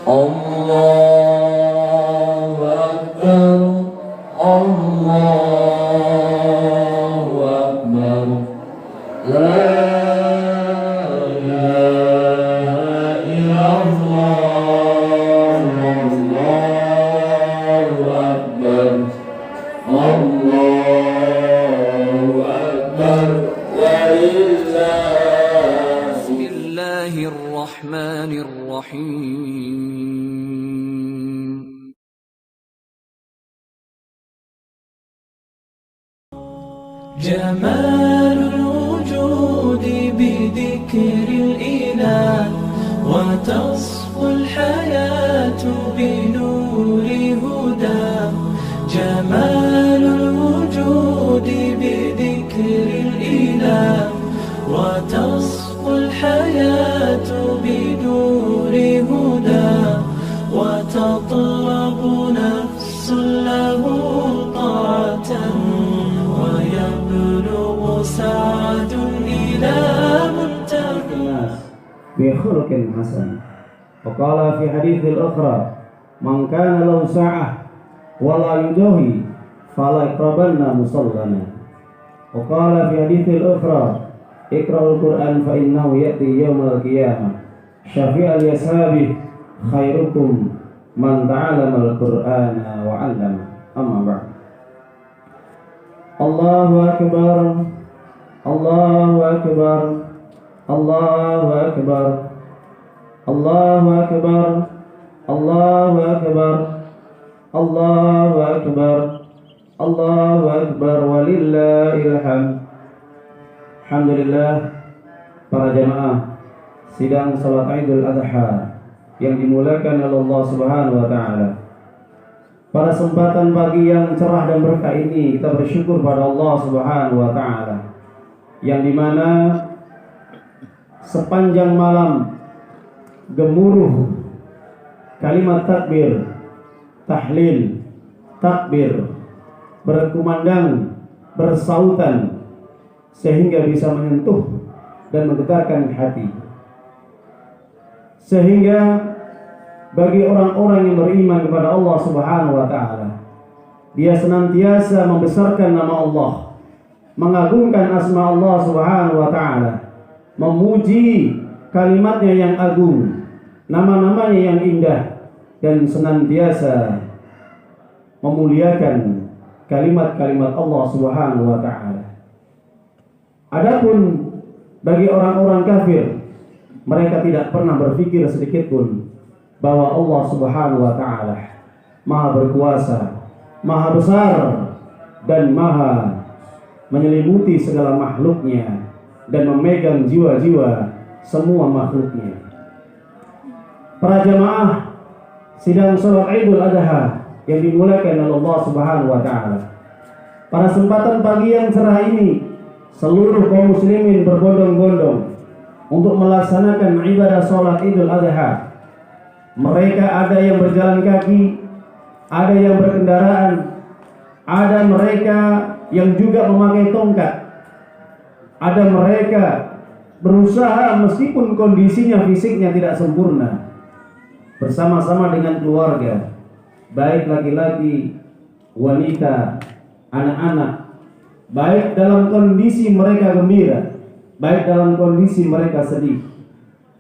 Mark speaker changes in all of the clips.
Speaker 1: Allahu Akbar, Allahu Akbar, la ilaha illallah, Allahu Akbar, Allahu Akbar, walillah.
Speaker 2: Bismillahirrahmanirrahim.
Speaker 3: جمال الوجود بذكر الإله وتصفو الحياة بنور هداه. جمال الوجود بذكر الإله وتصفو الحياة بنور هداه. وتطلب نفس له طاعة ويبلغ سعد إلى منتهى
Speaker 4: بخلق حسن. وقال في حديث الأخرى من كان له ساعة ولا يداهي فلا يقربن مصلنا. وقال في حديث الأخرى اقرأوا القرآن فإنه يأتي يوم القيامة شفيعا لأصحابه خيركم من تعلم القرآن وعلمه. أما بعد. Allahu Akbar, Allahu Akbar, Allahu Akbar, Allahu Akbar, Allahu Akbar, Allahu Akbar, Allahu Akbar, walillahil hamd. Alhamdulillah, para jamaah sidang salat Idul Adha yang dimuliakan oleh Allah Subhanahu wa taala. Pada kesempatan pagi yang cerah dan berkah ini kita bersyukur pada Allah Subhanahu wa taala yang dimana sepanjang malam gemuruh kalimat takbir, tahlil, takbir berkumandang, bersautan sehingga bisa menyentuh dan menggetarkan hati. Sehingga bagi orang-orang yang beriman kepada Allah Subhanahu wa taala, dia senantiasa membesarkan nama Allah, mengagungkan asma Allah Subhanahu wa taala, memuji kalimatnya yang agung, nama-namanya yang indah, dan senantiasa memuliakan kalimat-kalimat Allah Subhanahu wa taala. Adapun bagi orang-orang kafir, mereka tidak pernah berpikir sedikit pun bahwa Allah Subhanahu wa taala Maha berkuasa, Maha besar, dan Maha menyelimuti segala makhluknya dan memegang jiwa-jiwa semua makhluknya. Para jamaah sidang salat Idul Adha yang dimuliakan oleh Allah Subhanahu wa taala. Pada kesempatan pagi yang cerah ini, seluruh kaum muslimin berbondong-bondong untuk melaksanakan ibadah salat Idul Adha. Mereka ada yang berjalan kaki, ada yang berkendaraan, ada mereka yang juga memakai tongkat, ada mereka berusaha meskipun kondisinya fisiknya tidak sempurna, bersama-sama dengan keluarga, baik laki-laki, wanita, anak-anak, baik dalam kondisi mereka gembira, baik dalam kondisi mereka sedih.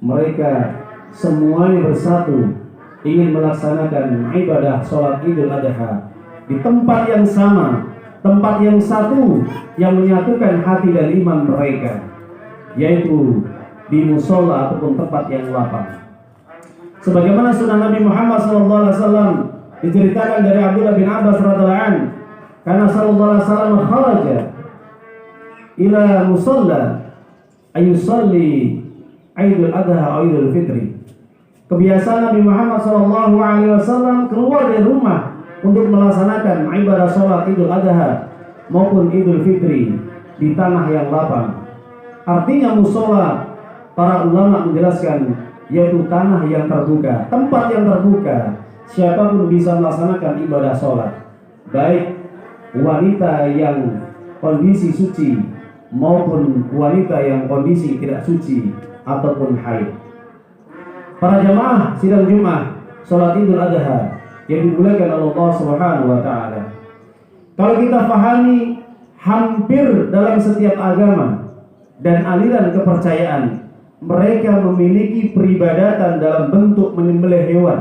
Speaker 4: Mereka semuanya bersatu ingin melaksanakan ibadah sholat Idul Adha di tempat yang sama, tempat yang satu yang menyatukan hati dan iman mereka, yaitu di musola ataupun tempat yang lapang. Sebagaimana sunnah Nabi Muhammad SAW diceritakan dari Abdullah bin Abbas radhiyallahu anhu, karena sallallahu alaihi wasallam kharaja ila musalla ayusalli Idul Adha atau Idul Fitri. Kebiasaan Nabi Muhammad SAW keluar dari rumah untuk melaksanakan ibadah sholat Idul Adha maupun Idul Fitri di tanah yang lapang. Artinya musola, para ulama menjelaskan, yaitu tanah yang terbuka, tempat yang terbuka, siapapun bisa melaksanakan ibadah sholat, baik wanita yang kondisi suci maupun wanita yang kondisi tidak suci ataupun haid. Para jamaah sidang Jumat salat Idul Adha yang dimuliakan oleh Allah Subhanahu wa taala. Kalau kita pahami, hampir dalam setiap agama dan aliran kepercayaan, mereka memiliki peribadatan dalam bentuk menyembelih hewan,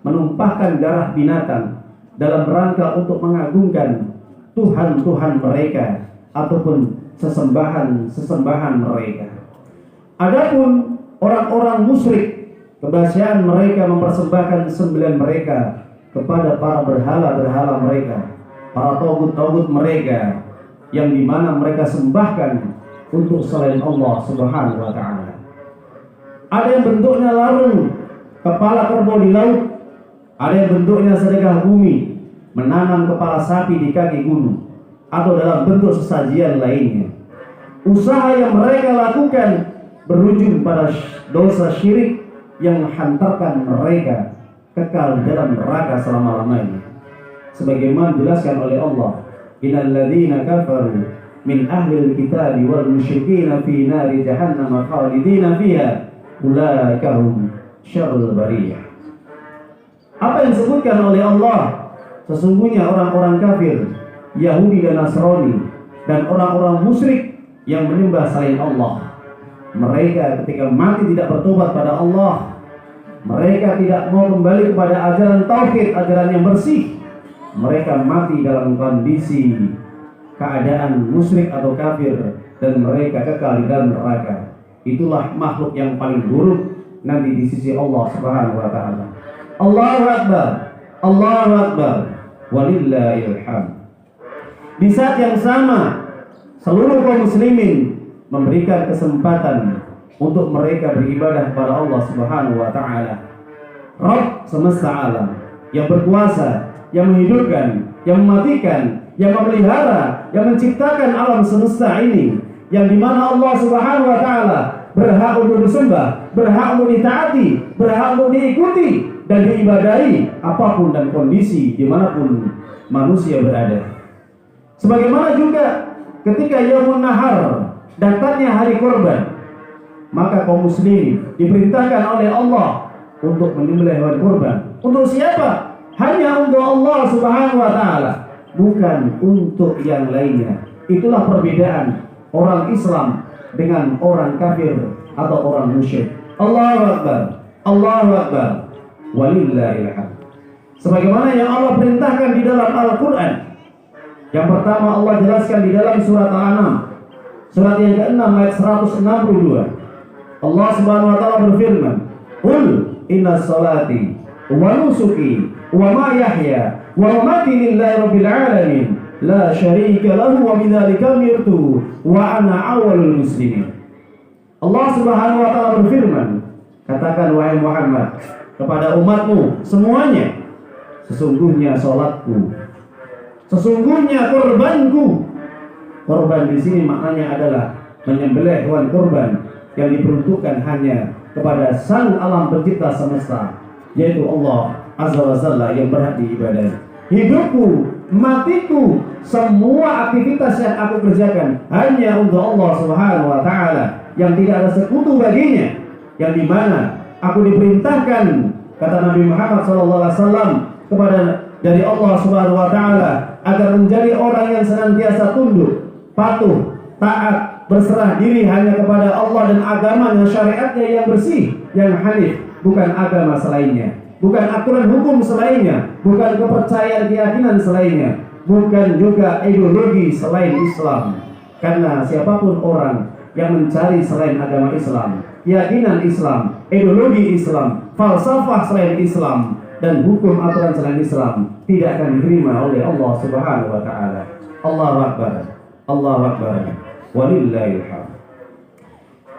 Speaker 4: menumpahkan darah binatang dalam rangka untuk mengagungkan Tuhan-Tuhan mereka ataupun sesembahan mereka. Adapun orang-orang musyrik, kebiasaan mereka mempersembahkan sembelihan mereka kepada para berhala-berhala mereka, para togut-togut mereka, yang dimana mereka sembahkan untuk selain Allah Subhanahu wa ta'ala. Ada yang bentuknya larung, kepala kerbau di laut. Ada yang bentuknya sedekah bumi, menanam kepala sapi di kaki gunung, atau dalam bentuk sesajian lainnya. Usaha yang mereka lakukan berujung pada dosa syirik yang menghantarkan mereka kekal dalam neraka selama-lamanya. Sebagaimana dijelaskan oleh Allah, innal ladzina kafaru min ahlil kitabi wal musyrikina fi nari jahannam khalidina fiha ulaika hum syarrul bariyah. Apa yang disebutkan oleh Allah, sesungguhnya orang-orang kafir, Yahudi dan Nasrani, dan orang-orang musyrik yang menyembah selain Allah, mereka ketika mati tidak bertobat pada Allah, mereka tidak mau kembali kepada ajaran tauhid, ajaran yang bersih, mereka mati dalam kondisi keadaan musyrik atau kafir, dan mereka kekal di dalam neraka. Itulah makhluk yang paling buruk nanti di sisi Allah Subhanahu wa ta'ala. Allahu Akbar, Allahu Akbar, walillahil hamd. Di saat yang sama, seluruh kaum muslimin memberikan kesempatan untuk mereka beribadah kepada Allah Subhanahu wa ta'ala, Rabb semesta alam, yang berkuasa, yang menghidupkan, yang mematikan, yang memelihara, yang menciptakan alam semesta ini, yang dimana Allah Subhanahu wa ta'ala berhak untuk disembah, berhak untuk ditaati, berhak untuk diikuti dan diibadahi apapun dan kondisi dimanapun manusia berada. Sebagaimana juga ketika Yaumun Nahar, datangnya hari korban, maka kaum muslimin diperintahkan oleh Allah untuk menyembelih hewan kurban. Untuk siapa? Hanya untuk Allah Subhanahu wa ta'ala, bukan untuk yang lainnya. Itulah perbedaan orang Islam dengan orang kafir atau orang musyrik. Allahu Akbar, Allahu Akbar, walillahil hamd. Sebagaimana yang Allah perintahkan di dalam Al-Quran. Yang pertama Allah jelaskan di dalam surat Al-An'am, surat yang ke-6 ayat 162. Allah Subhanahu wa ta'ala berfirman, "Qul inna salati wa nusuki wa mahyaya wa mamati lillahi rabbil alamin la syarika lahu wa bidzalika umirtu wa ana awwalul muslimin." Allah Subhanahu wa ta'ala berfirman, katakan wahai Muhammad kepada umatmu semuanya, sesungguhnya salatku, sesungguhnya kurbanku. Kurban di sini maknanya adalah menyembelih hewan kurban yang diperuntukkan hanya kepada sang alam pencipta semesta, yaitu Allah Azza wa Jalla yang berhak diibadahi. Hidupku, matiku, semua aktivitas yang aku kerjakan hanya untuk Allah Subhanahu wa ta'ala, yang tidak ada sekutu baginya, yang dimana aku diperintahkan, kata Nabi Muhammad SAW, kepada dari Allah Subhanahu wa ta'ala agar menjadi orang yang senantiasa tunduk, patuh, taat, berserah diri hanya kepada Allah dan agamanya, syariatnya yang bersih, yang hanif, bukan agama selainnya, bukan aturan hukum selainnya, bukan kepercayaan keyakinan selainnya, bukan juga ideologi selain Islam. Karena siapapun orang yang mencari selain agama Islam, keyakinan Islam, ideologi Islam, falsafah selain Islam, dan hukum aturan selain Islam, tidak akan diterima oleh Allah Subhanahu wa ta'ala. Allahu Akbar, Allahu Akbar, walillahil hamd.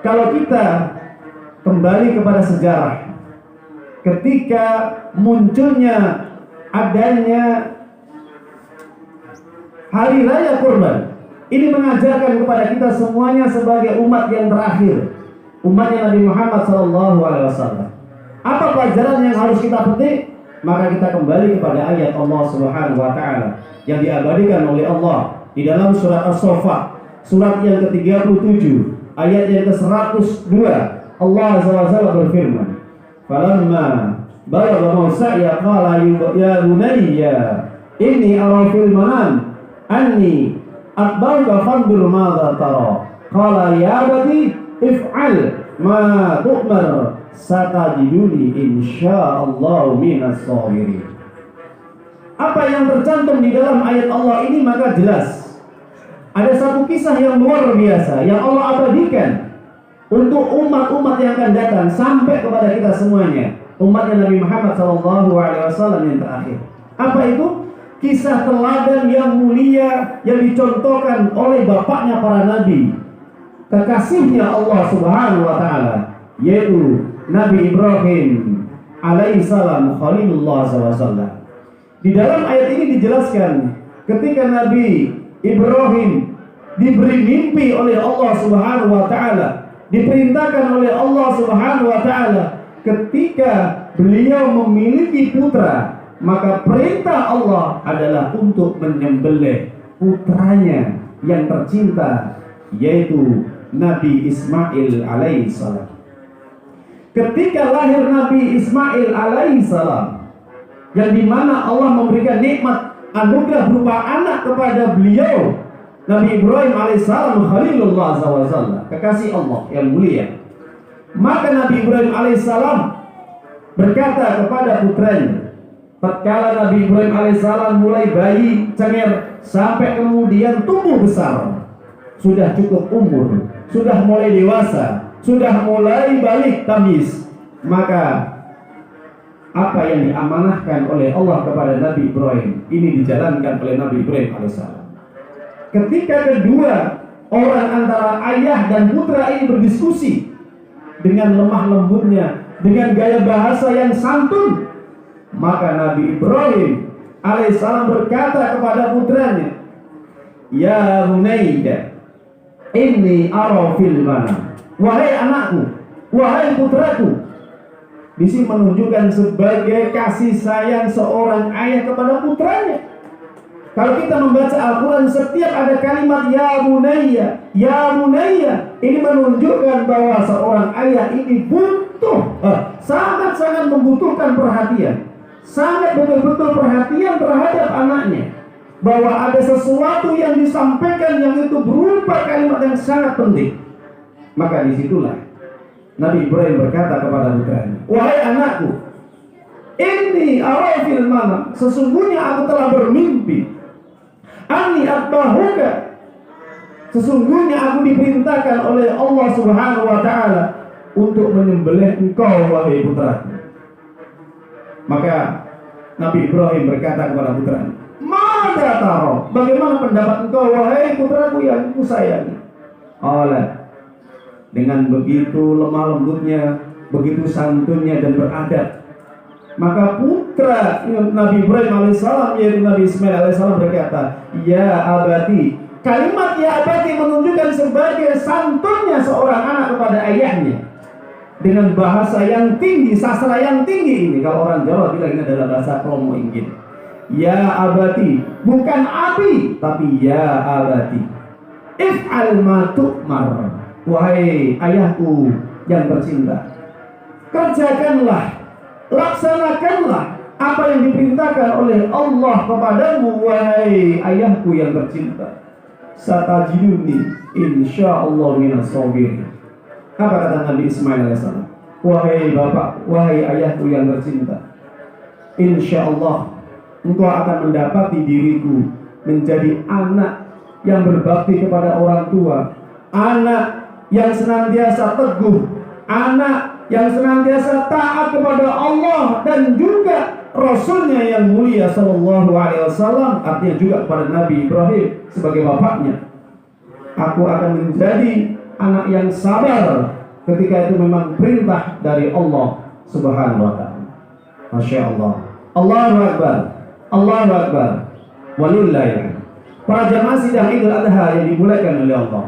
Speaker 4: Kalau kita kembali kepada sejarah, ketika munculnya adanya hari raya kurban, ini mengajarkan kepada kita semuanya sebagai umat yang terakhir, umatnya Nabi Muhammad SAW. Apa pelajaran yang harus kita petik? Maka kita kembali kepada ayat Allah Subhanahu wa ta'ala yang diabadikan oleh Allah di dalam surat As-Saffat, surat yang ke-37, ayat yang ke-102. Allah Azza wa Jalla berfirman, "Falamma balagha mawsa'ya qala ya bunayya inni ara fil manam anni atba'uka fanzur madza tara qala ya abati if'al ma tu'mar satajiduni insyaallah minas sabirin. Apa yang tercantum di dalam ayat Allah ini maka jelas. Ada satu kisah yang luar biasa yang Allah abadikan untuk umat-umat yang akan datang sampai kepada kita semuanya, umatnya Nabi Muhammad SAW yang terakhir. Apa itu? Kisah teladan yang mulia yang dicontohkan oleh bapaknya para nabi, kekasihnya Allah Subhanahu wa taala, yaitu Nabi Ibrahim alaihissalam Khalilullah SAW. Di dalam ayat ini dijelaskan ketika Nabi Ibrahim diberi mimpi oleh Allah Subhanahu wa taala, diperintahkan oleh Allah Subhanahu wa taala ketika beliau memiliki putra, maka perintah Allah adalah untuk menyembelih putranya yang tercinta, yaitu Nabi Ismail alaihissalam. Ketika lahir Nabi Ismail alaihissalam, yang dimana Allah memberikan nikmat anugerah berupa anak kepada beliau, Nabi Ibrahim alaihissalam Khalilullah SAW, kekasih Allah yang mulia. Maka Nabi Ibrahim alaihissalam berkata kepada putranya, tatkala Nabi Ibrahim alaihissalam mulai bayi cengir sampai kemudian tumbuh besar, sudah cukup umur, sudah mulai dewasa, sudah mulai balik tamyiz, maka apa yang diamanahkan oleh Allah kepada Nabi Ibrahim ini dijalankan oleh Nabi Ibrahim alaihissalam. Ketika kedua orang antara ayah dan putra ini berdiskusi dengan lemah lembutnya, dengan gaya bahasa yang santun, maka Nabi Ibrahim alaihissalam berkata kepada putranya, ya bunayya inni ara fil manam, wahai anakku, wahai putraku. Di sini menunjukkan sebagai kasih sayang seorang ayah kepada putranya. Kalau kita membaca Al-Quran, setiap ada kalimat ya bunayya, ini menunjukkan bahwa seorang ayah ini butuh, sangat-sangat membutuhkan perhatian, sangat betul-betul perhatian terhadap anaknya, bahwa ada sesuatu yang disampaikan yang itu berupa kalimat yang sangat penting. Maka disitulah Nabi Ibrahim berkata kepada putranya, wahai anakku, inni ara fil manam, sesungguhnya aku telah bermimpi, anni atbahuka, sesungguhnya aku diperintahkan oleh Allah Subhanahu wa taala untuk menyembelih engkau wahai putraku. Maka Nabi Ibrahim berkata kepada putranya, mada taro, bagaimana pendapat engkau wahai putraku yang aku sayangi? Allah dengan begitu lemah lembutnya, begitu santunnya dan beradab, maka putra Nabi Ibrahim alaihissalam yaitu Nabi Ismail alaihissalam berkata, ya abati. Kalimat ya abati menunjukkan sebagai santunnya seorang anak kepada ayahnya dengan bahasa yang tinggi, sastra yang tinggi. Ini kalau orang Jawa bilang ini adalah bahasa kromo inggit. Ya abati, bukan abi, tapi ya abati. If'al ma tu'mar, wahai ayahku yang tercinta, kerjakanlah, laksanakanlah apa yang diperintahkan oleh Allah kepadamu, wahai ayahku yang tercinta. Satajiduni insyaallah minas sabirin. Apa kata Nabi Ismail alaihissalam? Wahai bapak, wahai ayahku yang tercinta, insyaallah engkau akan mendapati diriku menjadi anak yang berbakti kepada orang tua, anak yang senantiasa teguh, anak yang senantiasa taat kepada Allah dan juga Rasulnya yang mulia Sallallahu Alaihi Wasallam, artinya juga kepada Nabi Ibrahim sebagai bapaknya. Aku akan menjadi anak yang sabar ketika itu memang perintah dari Allah Subhanahu Wa Taala. Masya Allah, Allahu Akbar, Allahu Akbar, walillahi. Para jamaah sidang Idul Adha yang dimuliakan oleh Allah,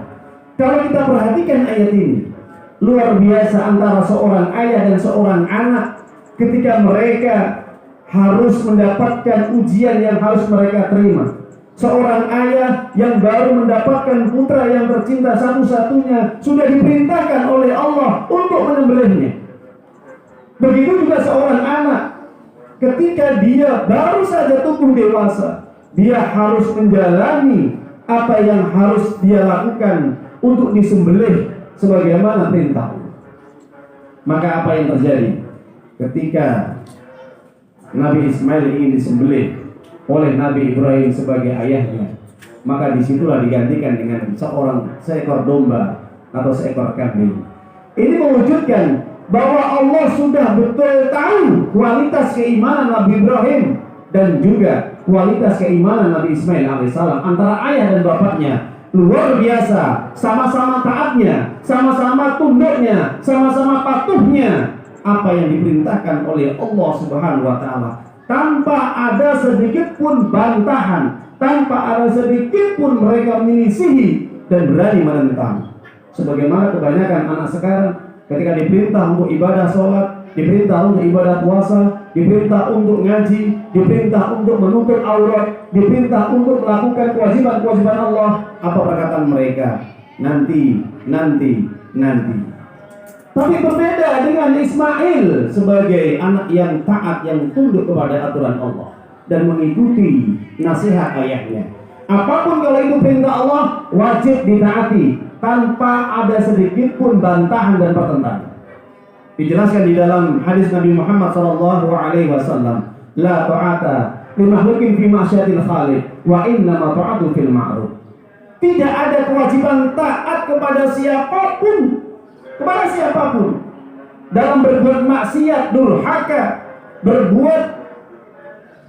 Speaker 4: kalau kita perhatikan ayat ini, luar biasa antara seorang ayah dan seorang anak ketika mereka harus mendapatkan ujian yang harus mereka terima. Seorang ayah yang baru mendapatkan putra yang tercinta satu-satunya sudah diperintahkan oleh Allah untuk menyembelihnya. Begitu juga seorang anak, ketika dia baru saja tumbuh dewasa, dia harus menjalani apa yang harus dia lakukan untuk disembelih sebagaimana perintah Allah. Maka apa yang terjadi ketika Nabi Ismail ingin disembelih oleh Nabi Ibrahim sebagai ayahnya, maka disitulah digantikan dengan seekor domba atau seekor kambing. Ini mewujudkan bahwa Allah sudah betul tahu kualitas keimanan Nabi Ibrahim dan juga kualitas keimanan Nabi Ismail alaihissalam. Antara ayah dan bapaknya luar biasa, sama-sama taatnya, sama-sama tunduknya, sama-sama patuhnya apa yang diperintahkan oleh Allah Subhanahu wa taala, tanpa ada sedikit pun bantahan, tanpa ada sedikit pun mereka menyelisihi dan berani menentang. Sebagaimana kebanyakan anak sekarang ketika diperintah untuk ibadah sholat, diperintah untuk ibadah puasa, diperintah untuk ngaji, diperintah untuk menutup aurat, diperintah untuk melakukan kewajiban-kewajiban Allah, apa perkataan mereka? Nanti. Tapi berbeda dengan Ismail sebagai anak yang taat, yang tunduk kepada aturan Allah dan mengikuti nasihat ayahnya. Apapun kalau itu perintah Allah, wajib ditaati tanpa ada sedikit pun bantahan dan pertentangan. Dijelaskan di dalam hadis Nabi Muhammad SAW, la ta'ata li makhluqin fi ma'syatil khaliq wa innama ta'atu fil ma'ruf. Tidak ada kewajiban taat kepada siapapun dalam berbuat maksiat, durhaka, berbuat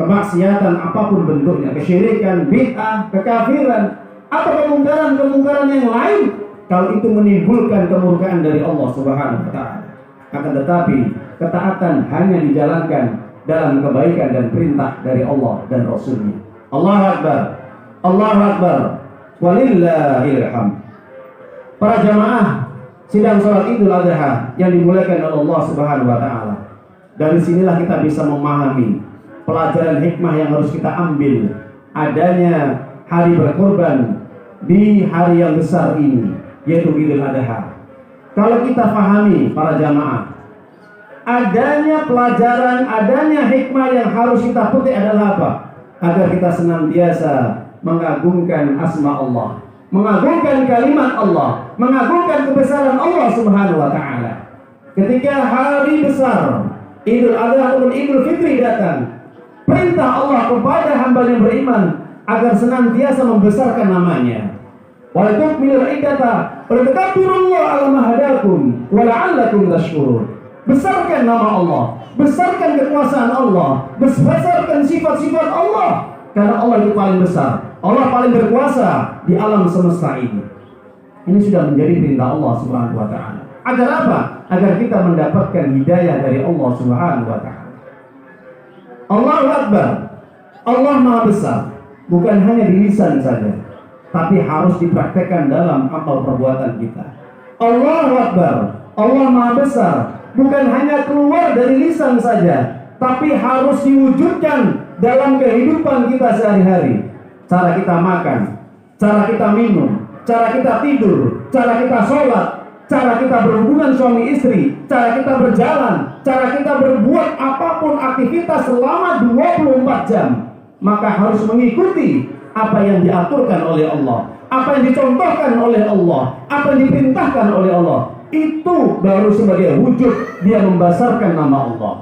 Speaker 4: kemaksiatan apapun bentuknya, kesyirikan, bid'ah, kekafiran, atau kemungkaran yang lain, kalau itu menimbulkan kemurkaan dari Allah Subhanahu wa taala. Akan tetapi ketaatan hanya dijalankan dalam kebaikan dan perintah dari Allah dan Rasulnya. Allahu Akbar, Allahu Akbar, walillahil hamd. Para jamaah sidang sholat Idul Adha yang dimuliakan oleh Allah Subhanahu wa taala. Dari sinilah kita bisa memahami pelajaran hikmah yang harus kita ambil adanya hari berkorban di hari yang besar ini, yaitu Idul Adha. Kalau kita pahami para jamaah, adanya pelajaran, adanya hikmah yang harus kita petik adalah apa? Agar kita senantiasa mengagungkan asma Allah, mengagungkan kalimat Allah, mengagungkan kebesaran Allah Subhanahu wa taala. Ketika hari besar Idul Adha ataupun Idul Fitri datang, perintah Allah kepada hamba yang beriman agar senantiasa membesarkan namanya. Wa tukmilul iddata wa tukabbirullaha 'ala ma hadakum wa la'allakum tashkurun. Besarkan nama Allah, besarkan kekuasaan Allah, besarkan sifat-sifat Allah, karena Allah itu paling besar, Allah paling berkuasa di alam semesta ini. Ini sudah menjadi perintah Allah Subhanahu wa taala. Agar apa? Agar kita mendapatkan hidayah dari Allah Subhanahu wa taala. Allahu Akbar. Allah Maha Besar, bukan hanya di lisan saja, tapi harus dipraktekkan dalam amal perbuatan kita. Allahu Akbar. Allah Maha Besar, bukan hanya keluar dari lisan saja, tapi harus diwujudkan dalam kehidupan kita sehari-hari. Cara kita makan, cara kita minum, cara kita tidur, cara kita sholat, cara kita berhubungan suami istri, cara kita berjalan, cara kita berbuat apapun aktivitas selama 24 jam, maka harus mengikuti apa yang diaturkan oleh Allah, apa yang dicontohkan oleh Allah, apa yang diperintahkan oleh Allah. Itu baru sebagai wujud dia membesarkan nama Allah.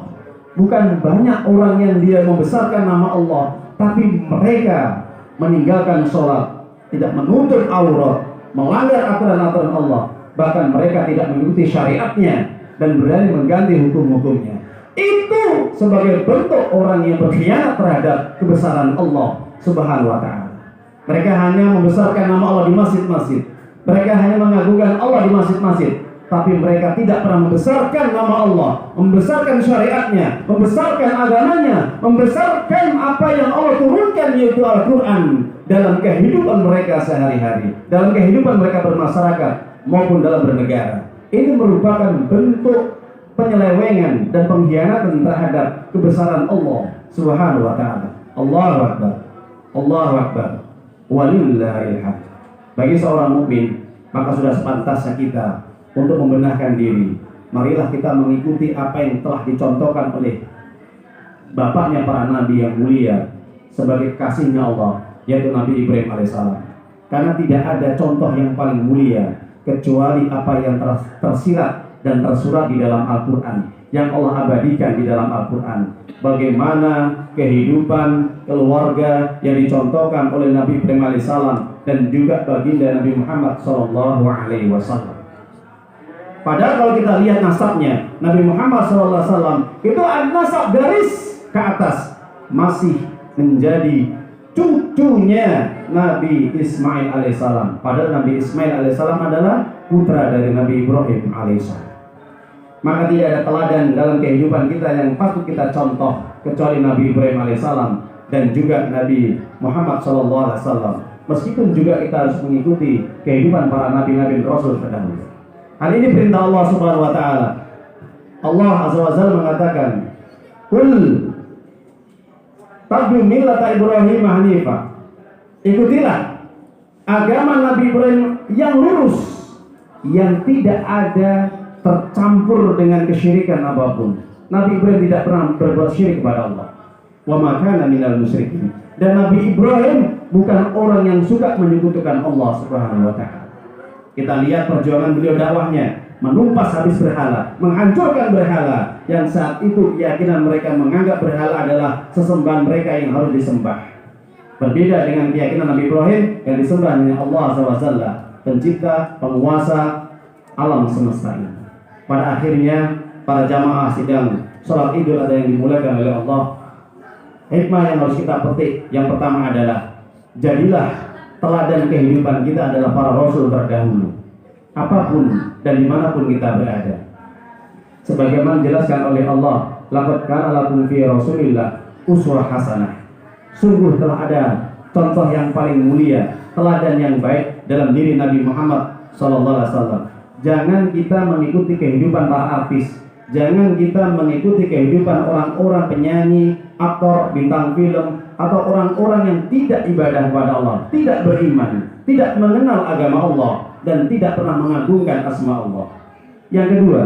Speaker 4: Bukan banyak orang yang dia membesarkan nama Allah, tapi mereka meninggalkan sholat, tidak menutup aurat, melanggar aturan-aturan Allah, bahkan mereka tidak mengikuti syariatnya dan berani mengganti hukum-hukumnya. Itu sebagai bentuk orang yang berkhianat terhadap kebesaran Allah Subhanahu wa taala. Mereka hanya membesarkan nama Allah di masjid-masjid, mereka hanya mengagungkan Allah di masjid-masjid, tapi mereka tidak pernah membesarkan nama Allah, membesarkan syariatnya, membesarkan agamanya, membesarkan apa yang Allah turunkan, yaitu Al-Quran, dalam kehidupan mereka sehari-hari, dalam kehidupan mereka bermasyarakat maupun dalam bernegara. Ini merupakan bentuk penyelewengan dan pengkhianatan terhadap kebesaran Allah Subhanahu wa taala. Allahu Akbar, Allahu Akbar, walillahil hamd. Bagi seorang mukmin, maka sudah sepantasnya kita untuk membenahkan diri, marilah kita mengikuti apa yang telah dicontohkan oleh bapaknya para nabi yang mulia sebagai kasihnya Allah, yaitu Nabi Ibrahim alaihissalam. Karena tidak ada contoh yang paling mulia kecuali apa yang tersirat dan tersurat di dalam Al-Quran, yang Allah abadikan di dalam Al-Quran. Bagaimana kehidupan keluarga yang dicontohkan oleh Nabi Ibrahim alaihissalam dan juga baginda Nabi Muhammad SAW. Padahal kalau kita lihat nasabnya, Nabi Muhammad SAW itu ada nasab garis ke atas, masih menjadi cucunya Nabi Ismail alaihissalam. Padahal Nabi Ismail alaihissalam adalah putra dari Nabi Ibrahim alaihissalam. Maka tidak ada teladan dalam kehidupan kita yang patut kita contoh kecuali Nabi Ibrahim alaihissalam dan juga Nabi Muhammad SAW. Meskipun juga kita harus mengikuti kehidupan para nabi-nabi Rasul terdahulu. Hal ini perintah Allah Subhanahu wa taala. Allah Azza wa Jalla mengatakan, "Qul tabi'u millata Ibrahim hanifah." Ikutilah agama Nabi Ibrahim yang lurus, yang tidak ada tercampur dengan kesyirikan apapun. Nabi Ibrahim tidak pernah berbuat syirik kepada Allah. Wa ma kana minal musyrikin. Dan Nabi Ibrahim bukan orang yang suka menyekutukan Allah Subhanahu wa taala. Kita lihat perjuangan beliau dakwahnya, menumpas habis berhala, menghancurkan berhala yang saat itu keyakinan mereka menganggap berhala adalah sesembahan mereka yang harus disembah. Berbeda dengan keyakinan Nabi Ibrahim yang disembah hanya Allah SWT, pencipta, penguasa alam semesta ini. Pada akhirnya para jamaah sidang sholat idul adha yang dimulakan oleh Allah, hikmah yang harus kita petik yang pertama adalah jadilah teladan kehidupan kita adalah para rasul terdahulu, apapun dan dimanapun kita berada. Sebagaimana dijelaskan oleh Allah, laqad kana lakum fi rasulillah uswah hasanah. Sungguh telah ada contoh yang paling mulia, teladan yang baik dalam diri Nabi Muhammad SAW. Jangan kita mengikuti kehidupan para artis, jangan kita mengikuti kehidupan orang-orang penyanyi, aktor, bintang film, atau orang-orang yang tidak ibadah kepada Allah, tidak beriman, tidak mengenal agama Allah, dan tidak pernah mengagungkan asma Allah. Yang kedua,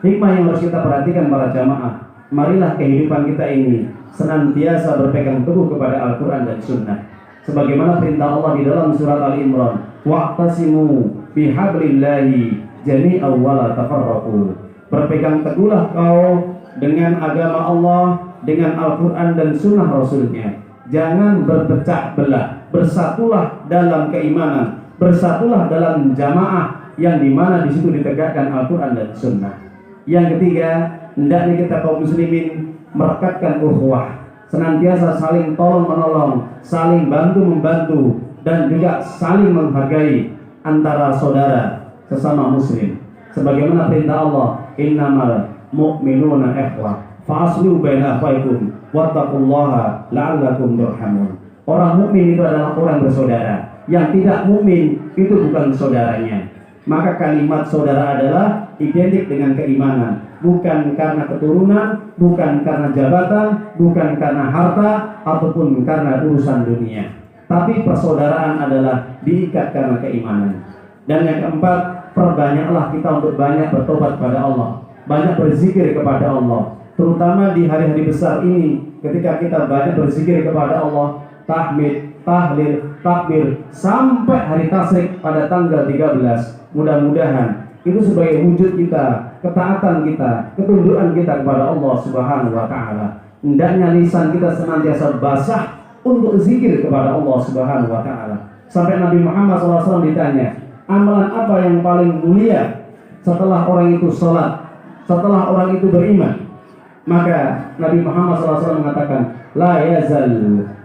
Speaker 4: hikmah yang harus kita perhatikan para jamaah, marilah kehidupan kita ini senantiasa berpegang teguh kepada Al-Quran dan Sunnah. Sebagaimana perintah Allah di dalam surat Al-Imran, wa'tasimu bihablillahi jami'an wa la tafarraqu. Berpegang teguhlah kau dengan agama Allah, dengan Al-Quran dan Sunnah Rasulnya. Jangan berpecah belah, bersatulah dalam keimanan, bersatulah dalam jamaah yang dimana di situ ditegakkan Al-Quran dan Sunnah. Yang ketiga, hendaknya kita kaum muslimin merekatkan ukhuwah, senantiasa saling tolong menolong, saling bantu membantu, dan juga saling menghargai antara saudara sesama muslim. Sebagaimana perintah Allah, innamal mu'minuna ikhwah fa'aslihu baina akhwaykum wattaqullaha la'allakum turhamun. Orang mukmin itu adalah orang bersaudara. Yang tidak mukmin itu bukan saudaranya. Maka kalimat saudara adalah identik dengan keimanan, bukan karena keturunan, bukan karena jabatan, bukan karena harta, ataupun karena urusan dunia. Tapi persaudaraan adalah diikat karena keimanan. Dan yang keempat, perbanyaklah kita untuk banyak bertobat kepada Allah, banyak berzikir kepada Allah, terutama di hari-hari besar ini, ketika kita banyak berzikir kepada Allah, tahmid, tahlil, takbir, sampai hari tasyrik pada tanggal 13. Mudah-mudahan itu sebagai wujud kita, ketaatan kita, ketundukan kita kepada Allah Subhanahu wa taala. Hendaknya lisan kita senantiasa basah untuk zikir kepada Allah Subhanahu wa taala. Sampai Nabi Muhammad SAW ditanya, amalan apa yang paling mulia setelah orang itu sholat, setelah orang itu beriman? Maka Nabi Muhammad SAW mengatakan, la yazal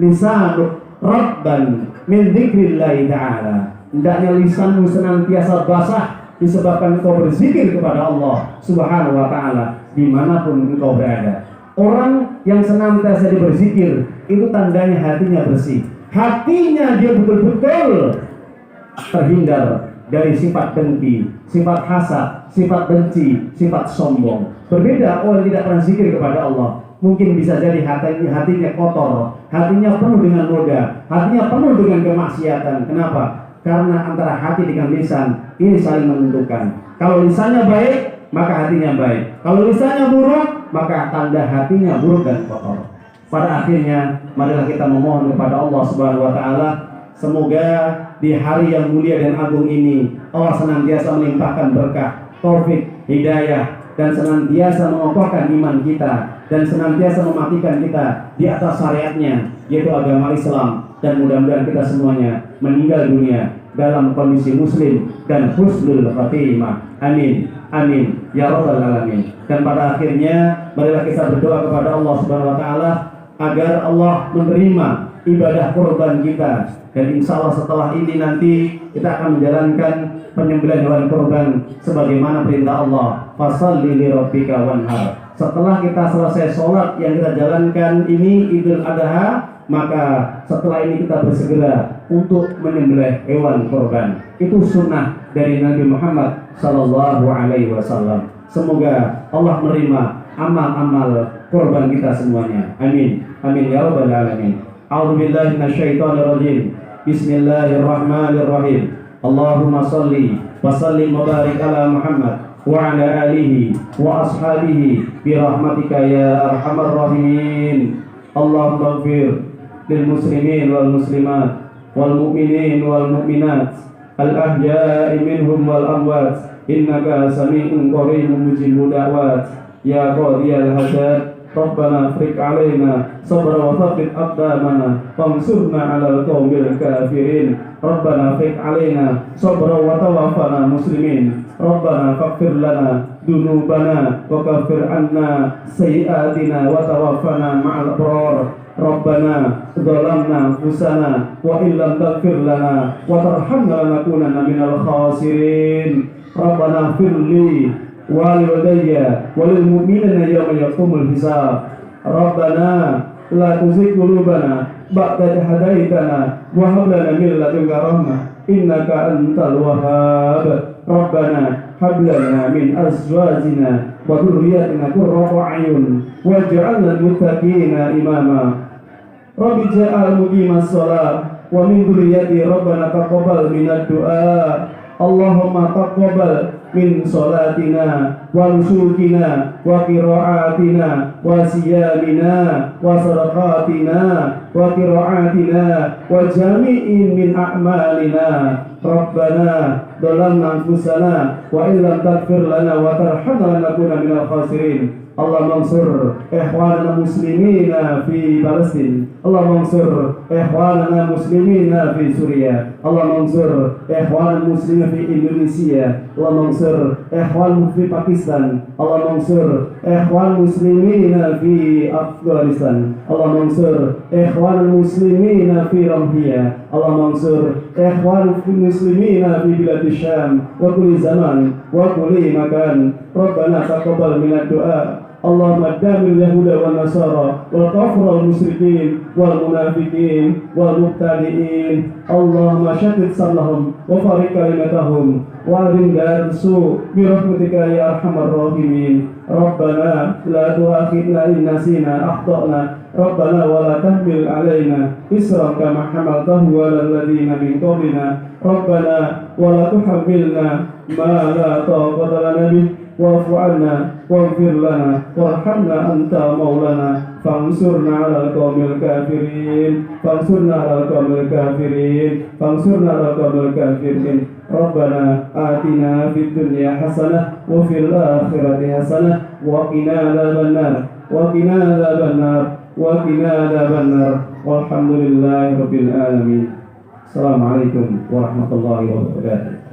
Speaker 4: lisanu rabban min dzikrillahi ta'ala. Hendaknya lisanmu senantiasa basah disebabkan engkau berzikir kepada Allah Subhanahu wa ta'ala dimanapun engkau berada. Orang yang senantiasa berzikir itu tandanya hatinya bersih, hatinya dia betul-betul terhindar dari sifat dengki, sifat hasad, sifat benci, sifat sombong. Berbeda orang tidak pernah zikir kepada Allah, mungkin bisa jadi hatinya kotor, hatinya penuh dengan noda, hatinya penuh dengan kemaksiatan. Kenapa? Karena antara hati dengan lisan ini saling menentukan. Kalau lisannya baik, maka hatinya baik. Kalau lisannya buruk, maka tanda hatinya buruk dan kotor. Pada akhirnya, marilah kita memohon kepada Allah Subhanahu wa taala, semoga di hari yang mulia dan agung ini Allah senantiasa melimpahkan berkah, taufik, hidayah, dan senantiasa mengokohkan iman kita, dan senantiasa mematikan kita di atas syariatnya, yaitu agama Islam. Dan mudah-mudahan kita semuanya meninggal dunia dalam kondisi muslim dan husnul khatimah. Amin, amin, ya rabbal alamin. Dan pada akhirnya, marilah kita berdoa kepada Allah Subhanahu wa taala agar Allah menerima ibadah kurban kita, dan insya Allah setelah ini nanti kita akan menjalankan penyembelihan hewan kurban sebagaimana perintah Allah, fasalli li rabbika wanhar. Setelah kita selesai sholat yang kita jalankan ini Idul Adha, maka setelah ini kita bersegera untuk menyembelih hewan kurban. Itu sunnah dari Nabi Muhammad sallallahu alaihi wasallam. Semoga Allah menerima amal-amal kurban kita semuanya. Amin, amin ya rabbal alamin. A'udzubillahi minasyaitonirrajim. Bismillahirrahmanirrahim. Allahumma shalli wa sallim wa barik ala Muhammad wa ala alihi wa ashabihi bi rahmatika ya arhamar rahimin. Allahumma ighfir lil muslimin wal muslimat wal mu'minin wal mu'minat al ahya'i minhum wal amwat innaka sami'un qaribun mujibud da'wat ya qadiyal hajat. Rabbana afriq alaina sabra wa thabbit aqdamana wansurna 'alal qaumil kafirin. Rabbana afriq alaina sabra wa tawaffana muslimin. Rabbana faghfir lana dunubana wa kaffir 'anna sayyi'atina wa tawaffana ma'al abrar. Rabbana zalamna anfusana wa illam taghfir lana wa tarhamna lanakunanna minal khasirin. Rabbana firli walidayya walil mu'minina yawma yaqumul hisab. Rabbana la tuzigh qulubana ba'da idh hadaitana wa hab lana min ladunka rahmah innaka antal wahhab. Rabbana hab lana min azwajina wa dhurriyyatina qurrata a'yun waj'alna lil muttaqina imama. Rabbi ja'al muqimas shalah wa min dhurriyyati rabbana taqabbal minad du'a. Allahumma taqabbal min salatina wa nusukina wa qiraatina wa siyamina wa sadaqatina wa qiraatina wa jami'in min a'malina. Rabbana dhalamna anfusana wa illam taghfir lana wa tarhamna lanakunanna minal khasirin. Allahumma ansur ikhwanana muslimina fi Palestin. Allahumma ansur ikhwanana muslimina fi Suriah. Allahumma ansur ikhwanana muslimina fi Indonesia. Allahumma ansur ikhwan fi Pakistan. Allahumma ansur ikhwan muslimina fi Afghanistan. Allahumma ansur ikhwan muslimina fi Ramhiyah. Allahumma ansur ikhwan muslimina fi bilad Syam wa kulli zaman wa kulli makan. Rabbana taqabbal minad du'a. Allahumma damil yahuda wan nasara wal kafara wal musyrikin wal munafiqin wal mubtadi'in. Allahumma shaddid samlahum wa farik kalimatahum wa adin darsu bi rahmatika ya arhamar rahimin. Rabbana la tu'akhidna in nasina akhtana. Rabbana wa la tahmil alaina isran kama hamaltahu 'alal ladzina min qablina. Rabbana wa la tuhammilna ma la taqata lana bih wa'fu 'anna waghfir lana warhamna anta maulana fansurna 'alal qaumil kafirin. Fansurna 'alal qaumil kafirin. Fansurna 'alal qaumil kafirin. Rabbana atina fid dunya hasanah wa fil akhirati hasanah wa qina adzabannar wa qina adzabannar wa qina adzabannar. Walhamdulillahi rabbil alamin. Assalamualaikum warahmatullahi wabarakatuh.